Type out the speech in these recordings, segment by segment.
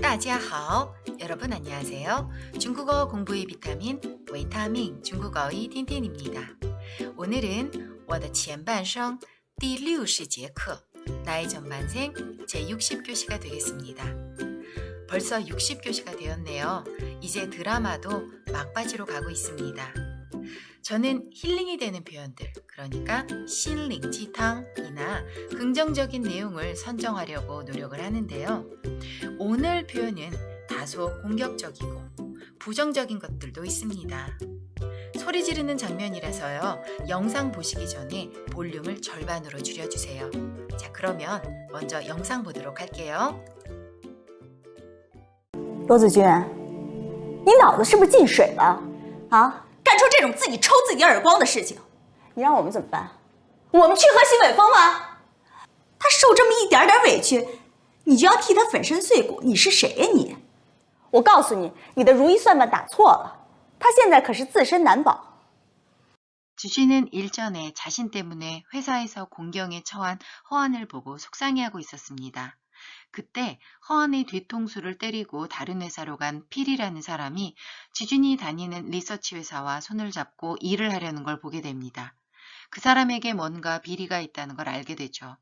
大家好, 여러분 안녕하세요. 중국어 공부의 비타민,维他命 중국어의 틴틴입니다. 오늘은 我的前半生 第60节课 나의 전반생 제60교시가 되겠습니다. 벌써 60교시가 되었네요. 이제 드라마도 막바지로 가고 있습니다. 저는 힐링이 되는 표현들, 그러니까 신링지탕이나 긍정적인 내용을 선정하려고 노력을 하는데요. 오늘 표현은 다소 공격적이고 부정적인 것들도 있습니다. 소리 지르는 장면이라서요. 영상 보시기 전에 볼륨을 절반으로 줄여주세요. 자, 그러면 먼저 영상 보도록 할게요. 罗子君，你脑子是不是进水了？啊，干出这种自己抽自己耳光的事情，你让我们怎么办？我们去和西北风吗？他受这么一点点委屈，你就要替他粉身碎骨，你是谁呀你？我告诉你，你的如意算盘打错了，他现在可是自身难保。 지쥐는 일전에 자신 때문에 회사에서 공경에 처한 허안을 보고 속상해하고 있었습니다. 그때 허안의 뒤통수를 때리고 다른 회사로 간 필이라는 사람이 지준이 다니는 리서치 회사와 손을 잡고 일을 하려는 걸 보게 됩니다. 그 사람에게 뭔가 비리가 있다는 걸 알게 되죠.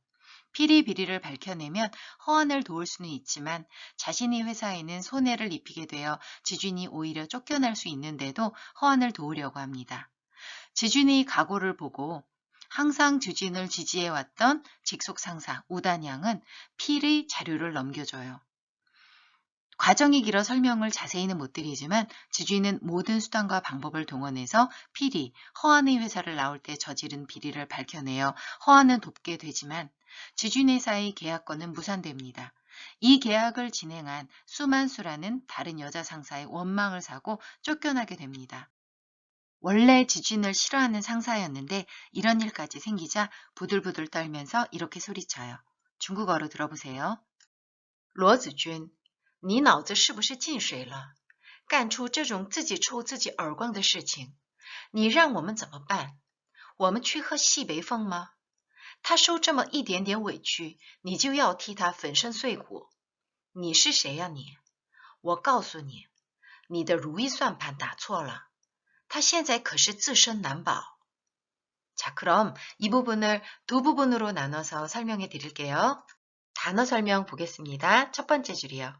필이 비리를 밝혀내면 허안을 도울 수는 있지만 자신이 회사에는 손해를 입히게 되어 지준이 오히려 쫓겨날 수 있는데도 허안을 도우려고 합니다. 지준의 각오를 보고 항상 주진을 지지해왔던 직속 상사 우단양은 필의 자료를 넘겨줘요. 과정이 길어 설명을 자세히는 못 드리지만 지준은 모든 수단과 방법을 동원해서 필이 허안의 회사를 나올 때 저지른 비리를 밝혀내어 허안은 돕게 되지만 지준 회사의 계약권은 무산됩니다. 이 계약을 진행한 수만수라는 다른 여자 상사의 원망을 사고 쫓겨나게 됩니다. 원래 지준을 싫어하는 상사였는데 이런 일까지 생기자 부들부들 떨면서 이렇게 소리쳐요. 중국어로 들어보세요. 罗子君，你脑子是不是进水了？干出这种自己抽自己耳光的事情，你让我们怎么办？我们去喝西北风吗？他受这么一点点委屈，你就要替他粉身碎骨？你是谁呀你？我告诉你，你的如意算盘打错了。 他现在可是自身难保. 자, 그럼 이 부분을 두 부분으로 나눠서 설명해 드릴게요. 단어 설명 보겠습니다. 첫 번째 줄이요.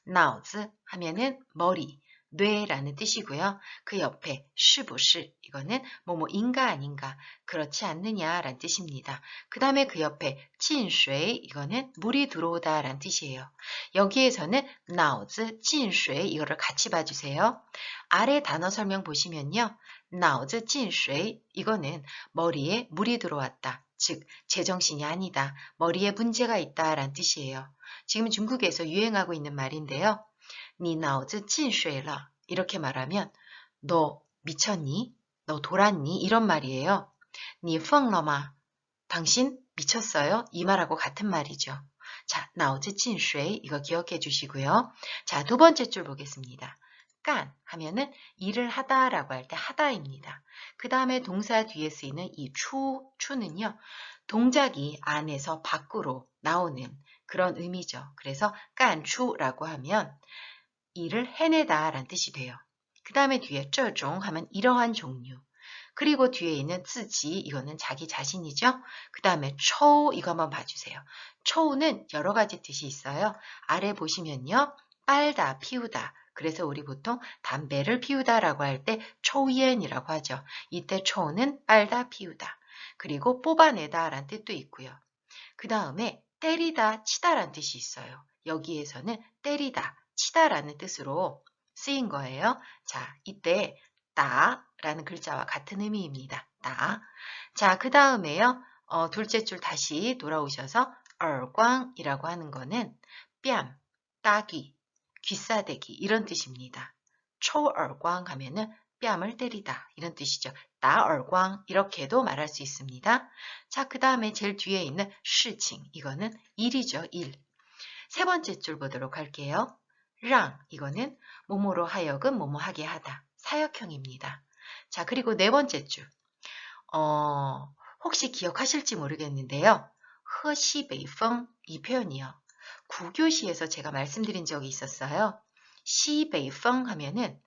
脑子 하면은 머리, 뇌라는 뜻이고요. 그 옆에 是不是 이거는 뭐뭐인가 아닌가, 그렇지 않느냐라는 뜻입니다. 그 다음에 그 옆에 进水 이거는 물이 들어오다 라는 뜻이에요. 여기에서는 脑子进水 이거를 같이 봐주세요. 아래 단어 설명 보시면요. 脑子进水 이거는 머리에 물이 들어왔다. 즉 제정신이 아니다. 머리에 문제가 있다 라는 뜻이에요. 지금 중국에서 유행하고 있는 말인데요. 你脑子进水了 이렇게 말하면 너 미쳤니? 너 돌았니? 이런 말이에요. 你疯了吗? 당신 미쳤어요? 이 말하고 같은 말이죠. 자, 脑子进水 이거 기억해 주시고요. 자, 두 번째 줄 보겠습니다. 깐 하면은 일을 하다라고 할 때 하다입니다. 그 다음에 동사 뒤에 쓰이는 이 추는요. 동작이 안에서 밖으로 나오는 그런 의미죠. 그래서 깐추라고 하면 일을 해내다 라는 뜻이 돼요. 그 다음에 뒤에 这种 하면 이러한 종류. 그리고 뒤에 있는 自己 이거는 자기 자신이죠. 그 다음에 抽 이거 한번 봐주세요. 抽는 여러 가지 뜻이 있어요. 아래 보시면요. 빨다, 피우다. 그래서 우리 보통 담배를 피우다라고 할 때 초이엔이라고 하죠. 이때 초는 빨다, 피우다. 그리고 뽑아내다 라는 뜻도 있고요. 그 다음에 때리다, 치다 라는 뜻이 있어요. 여기에서는 때리다, 치다라는 뜻으로 쓰인 거예요. 자, 이때 따라는 글자와 같은 의미입니다. 따. 자, 그 다음에요. 둘째 줄 다시 돌아오셔서 얼광이라고 하는 거는 뺨, 따기, 귀싸대기 이런 뜻입니다. 초얼광 하면은 뺨을 때리다 이런 뜻이죠. 따얼광 이렇게도 말할 수 있습니다. 자, 그 다음에 제일 뒤에 있는 事情 이거는 일이죠. 일. 세 번째 줄 보도록 할게요. 랑 이거는 뭐뭐로 하여금 뭐뭐 하게 하다. 사역형입니다. 자, 그리고 네 번째 줄. 혹시 기억하실지 모르겠는데요. 喝西北风 이 표현이요. 구교시에서 제가 말씀드린 적이 있었어요. 시베이펑 하면은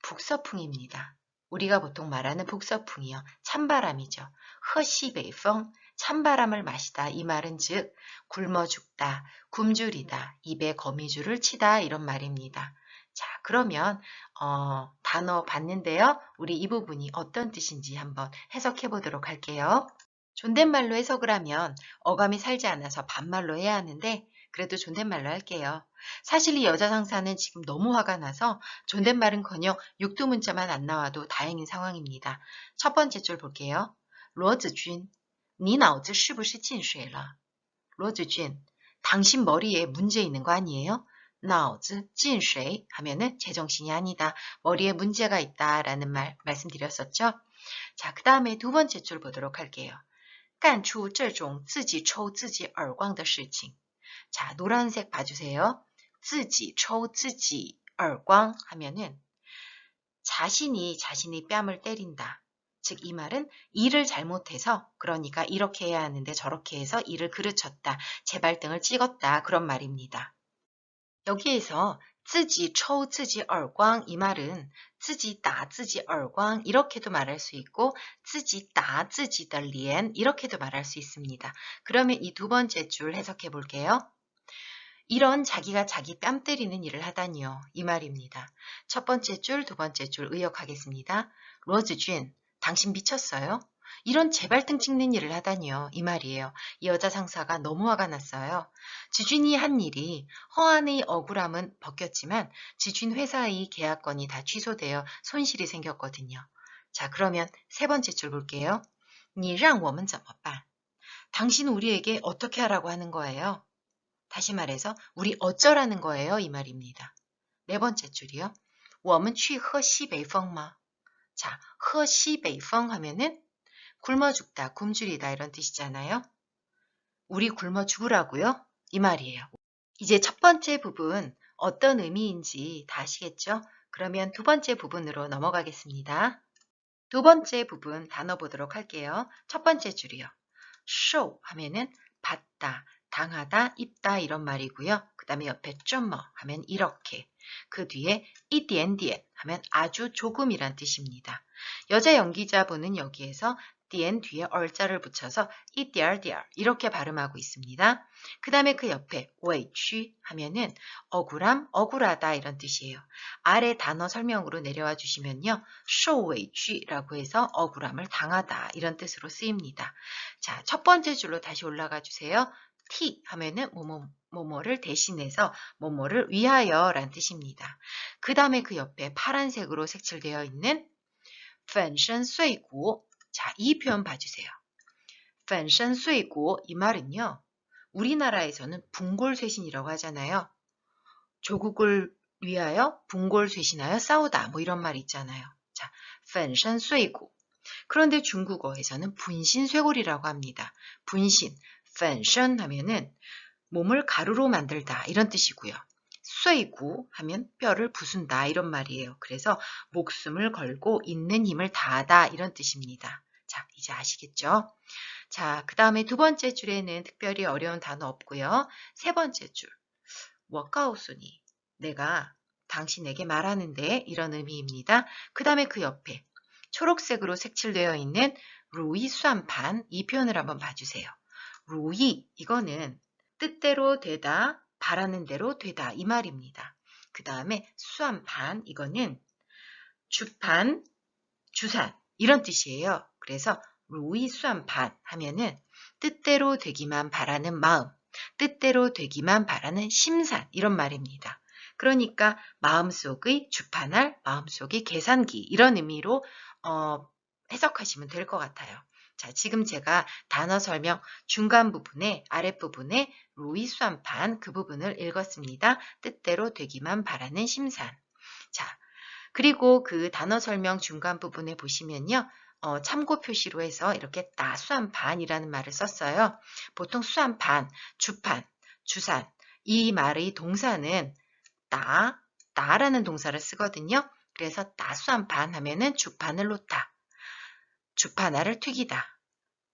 북서풍입니다. 우리가 보통 말하는 북서풍이요. 찬바람이죠. 허시베이펑, 찬바람을 마시다. 이 말은 즉 굶어 죽다, 굶주리다, 입에 거미줄을 치다 이런 말입니다. 자, 그러면 단어 봤는데요. 우리 이 부분이 어떤 뜻인지 한번 해석해 보도록 할게요. 존댓말로 해석을 하면 어감이 살지 않아서 반말로 해야 하는데 그래도 존댓말로 할게요. 사실 이 여자 상사는 지금 너무 화가 나서 존댓말은커녕 육두문자만 안 나와도 다행인 상황입니다. 첫 번째 줄 볼게요. 로즈쥔, 你脑子是不是进水了? 로즈쥔, 당신 머리에 문제 있는 거 아니에요? 脑子进水 하면은 제정신이 아니다. 머리에 문제가 있다라는 말씀드렸었죠. 자, 그 다음에 두 번째 줄 보도록 할게요. 干出这种自己抽自己耳光的事情. 자, 노란색 봐주세요. 自己抽自己耳光 하면은 자신이 자신의 뺨을 때린다. 즉 이 말은 일을 잘못해서 그러니까 이렇게 해야 하는데 저렇게 해서 일을 그르쳤다. 제발등을 찍었다. 그런 말입니다. 여기에서 自己抽自己耳光 이 말은 自己打自己耳光 이렇게도 말할 수 있고 自己打自己的脸 이렇게도 말할 수 있습니다. 그러면 이 두 번째 줄 해석해 볼게요. 이런 자기가 자기 뺨 때리는 일을 하다니요. 이 말입니다. 첫 번째 줄, 두 번째 줄 의역하겠습니다. 로즈쥔, 당신 미쳤어요? 이런 제발등 찍는 일을 하다니요. 이 말이에요. 이 여자 상사가 너무 화가 났어요. 지준이 한 일이 허안의 억울함은 벗겼지만 지준 회사의 계약건이 다 취소되어 손실이 생겼거든요. 자, 그러면 세 번째 줄 볼게요. 你让我们怎么办? 당신 우리에게 어떻게 하라고 하는 거예요? 다시 말해서 우리 어쩌라는 거예요? 이 말입니다. 네 번째 줄이요. 我们去喝西北风吗? 자, 喝西北风 하면은 굶어 죽다, 굶주리다 이런 뜻이잖아요. 우리 굶어 죽으라고요? 이 말이에요. 이제 첫 번째 부분 어떤 의미인지 다 아시겠죠? 그러면 두 번째 부분으로 넘어가겠습니다. 두 번째 부분 단어 보도록 할게요. 첫 번째 줄이요. show 하면은 받다, 당하다, 입다 이런 말이고요. 그 다음에 옆에 좀 뭐 하면 이렇게. 그 뒤에 이디엔디엔 하면 아주 조금이란 뜻입니다. 여자 연기자분은 여기에서 디엔 뒤에 얼자를 붙여서 이디얼디얼 이렇게 발음하고 있습니다. 그 다음에 그 옆에 웨이취 하면은 억울함, 억울하다 이런 뜻이에요. 아래 단어 설명으로 내려와 주시면요. 쇼웨이취라고 해서 억울함을 당하다 이런 뜻으로 쓰입니다. 자, 첫 번째 줄로 다시 올라가 주세요. 티 하면은 뭐뭐를 대신해서 뭐뭐를 위하여 라는 뜻입니다. 그 다음에 그 옆에 파란색으로 색칠되어 있는 粉身碎骨 자, 이 표현 봐주세요. 粉身碎骨 이 말은요. 우리나라에서는 분골쇄신이라고 하잖아요. 조국을 위하여 분골쇄신하여 싸우다 뭐 이런 말 있잖아요. 자, 粉身碎骨 그런데 중국어에서는 분신쇄골이라고 합니다. 분신, 粉身 하면은 몸을 가루로 만들다 이런 뜻이고요. 碎骨 하면 뼈를 부순다 이런 말이에요. 그래서 목숨을 걸고 있는 힘을 다하다 이런 뜻입니다. 자, 이제 아시겠죠? 자, 그 다음에 두 번째 줄에는 특별히 어려운 단어 없고요. 세 번째 줄, 我告诉你 내가 당신에게 말하는데 이런 의미입니다. 그 다음에 그 옆에 초록색으로 색칠되어 있는 루이 수안판 이 표현을 한번 봐주세요. 루이 이거는 뜻대로 되다, 바라는 대로 되다 이 말입니다. 그 다음에 수안판 이거는 주판, 주산 이런 뜻이에요. 그래서 루이 수안판 하면은 뜻대로 되기만 바라는 마음, 뜻대로 되기만 바라는 심산 이런 말입니다. 그러니까 마음속의 주판할, 마음속의 계산기 이런 의미로 해석하시면 될 것 같아요. 자, 지금 제가 단어 설명 중간 부분에 아랫부분에 루이 수안판 그 부분을 읽었습니다. 뜻대로 되기만 바라는 심산. 자, 그리고 그 단어 설명 중간 부분에 보시면요. 참고 표시로 해서 이렇게 따 수안판이라는 말을 썼어요. 보통 수안판, 주판, 주산 이 말의 동사는 따라는 동사를 쓰거든요. 그래서 따 수안판 하면은 주판을 놓다. 주판알을 튀기다.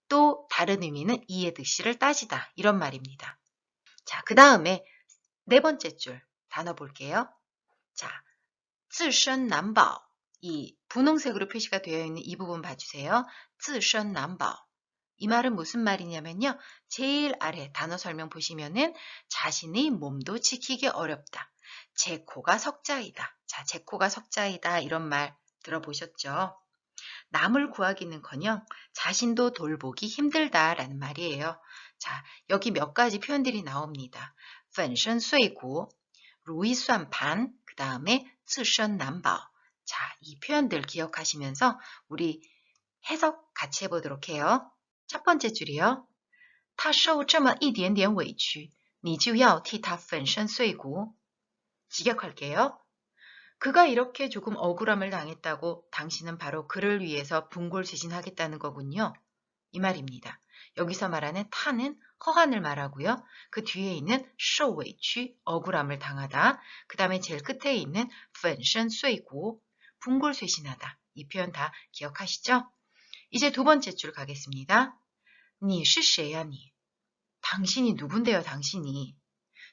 또 다른 의미는 이의 득실을 따지다. 이런 말입니다. 자, 그 다음에 네 번째 줄 단어 볼게요. 자, 自身难保. 이 분홍색으로 표시가 되어 있는 이 부분 봐주세요. 自身难保. 이 말은 무슨 말이냐면요. 제일 아래 단어 설명 보시면은 자신의 몸도 지키기 어렵다. 제 코가 석자이다. 자, 제 코가 석자이다. 이런 말 들어보셨죠? 남을 구하기는커녕 자신도 돌보기 힘들다라는 말이에요. 자, 여기 몇 가지 표현들이 나옵니다. 粉身碎骨, 如意算盘, 그 다음에 自身难保. 자, 이 표현들 기억하시면서 우리 해석 같이 해보도록 해요. 첫 번째 줄이요. 他受这么一点点委屈,你就要替他粉身碎骨. 직역할게요. 그가 이렇게 조금 억울함을 당했다고 당신은 바로 그를 위해서 분골쇄신하겠다는 거군요. 이 말입니다. 여기서 말하는 타는 허한을 말하고요. 그 뒤에 있는 受委屈, 억울함을 당하다. 그 다음에 제일 끝에 있는 粉身碎骨, 분골쇄신하다. 이 표현 다 기억하시죠? 이제 두 번째 줄 가겠습니다. 你是谁呀你? 당신이 누군데요, 당신이?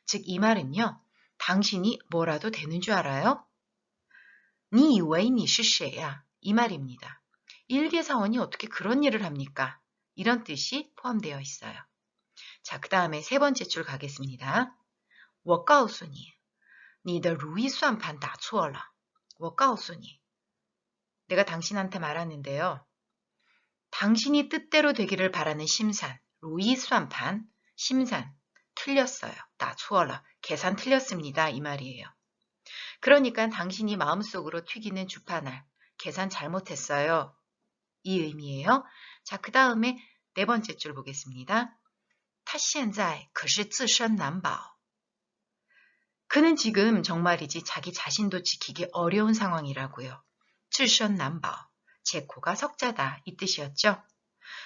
즉, 이 말은요. 당신이 뭐라도 되는 줄 알아요? 你以为你是谁呀? 이 말입니다. 일개사원이 어떻게 그런 일을 합니까? 이런 뜻이 포함되어 있어요. 자, 그 다음에 세 번째 줄 가겠습니다. 我告诉你,你的如意算盘打错了. 我告诉你. 내가 당신한테 말하는데요. 당신이 뜻대로 되기를 바라는 심산, 如意算盘, 심산, 틀렸어요. 打错了. 계산 틀렸습니다. 이 말이에요. 그러니까 당신이 마음속으로 튀기는 주판알, 계산 잘못했어요. 이 의미예요. 자, 그 다음에 네 번째 줄 보겠습니다. 他现在可是自身难保. 그는 지금 정말이지 자기 자신도 지키기 어려운 상황이라고요. 自身难保. 제 코가 석자다. 이 뜻이었죠.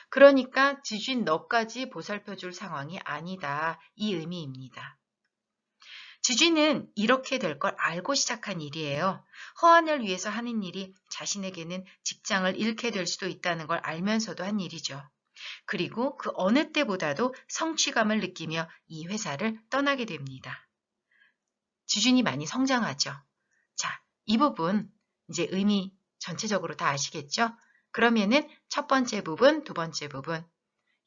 그러니까 지쥔 너까지 보살펴줄 상황이 아니다. 이 의미입니다. 지쥔은 이렇게 될 걸 알고 시작한 일이에요. 허안을 위해서 하는 일이 자신에게는 직장을 잃게 될 수도 있다는 걸 알면서도 한 일이죠. 그리고 그 어느 때보다도 성취감을 느끼며 이 회사를 떠나게 됩니다. 지쥔이 많이 성장하죠. 자, 이 부분 이제 의미 전체적으로 다 아시겠죠? 그러면은 첫 번째 부분, 두 번째 부분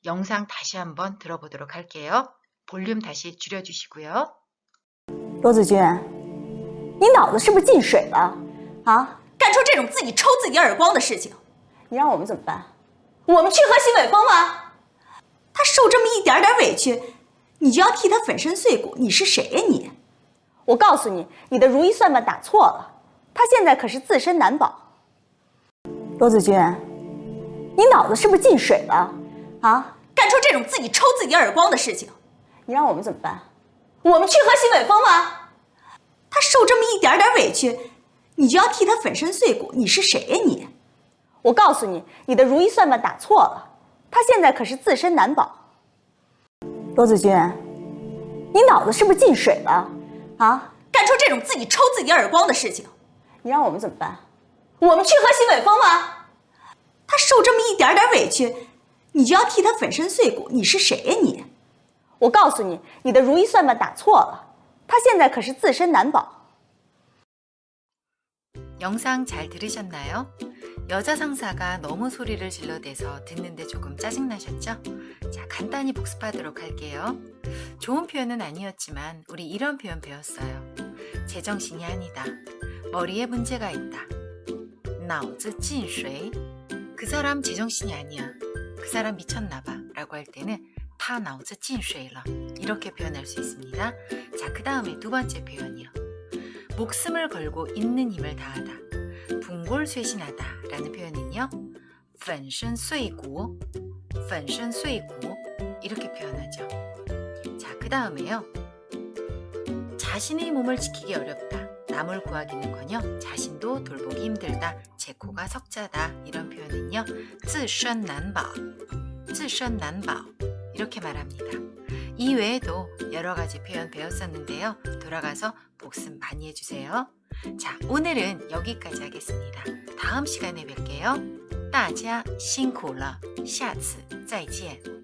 영상 다시 한번 들어보도록 할게요. 볼륨 다시 줄여주시고요. 罗子君，你脑子是不是进水了啊？干出这种自己抽自己耳光的事情，你让我们怎么办？我们去和新伟峰吗？他受这么一点点委屈，你就要替他粉身碎骨，你是谁呀你？我告诉你，你的如意算盘打错了，他现在可是自身难保。罗子君，你脑子是不是进水了啊？干出这种自己抽自己耳光的事情，你让我们怎么办？我们去和新伟峰吗？他受这么一点点委屈，你就要替他粉身碎骨，你是谁呀你？我告诉你，你的如意算盘打错了，他现在可是自身难保。罗子君，你脑子是不是进水了啊？干出这种自己抽自己耳光的事情，你让我们怎么办？我们去和新伟峰吗？他受这么一点点委屈，你就要替他粉身碎骨，你是谁呀你？我告诉你，你的如意算盘打错了，他现在可是自身难保。 영상 잘 들으셨나요? 여자 상사가 너무 소리를 질러대서 듣는데 조금 짜증나셨죠? 자, 간단히 복습하도록 할게요. 좋은 표현은 아니었지만 우리 이런 표현 배웠어요. 제정신이 아니다. 머리에 문제가 있다. 脑子进水. 그 사람 제정신이 아니야. 그 사람 미쳤나봐 라고 할 때는 他脑子进水了. 이렇게 표현할 수 있습니다. 자, 그 다음에 두 번째 표현이요. 목숨을 걸고 있는 힘을 다하다. 분골쇄신하다 라는 표현은요. 粉身碎骨, 粉身碎骨 이렇게 표현하죠. 자, 그 다음에요. 자신의 몸을 지키기 어렵다. 남을 구하기는커녕 자신도 돌보기 힘들다. 제 코가 석자다. 이런 표현은요. 自身难保, 自身难保 이렇게 말합니다. 이 외에도 여러 가지 표현 배웠었는데요. 돌아가서 복습 많이 해주세요. 자, 오늘은 여기까지 하겠습니다. 다음 시간에 뵐게요. 大家辛苦了，下次再见。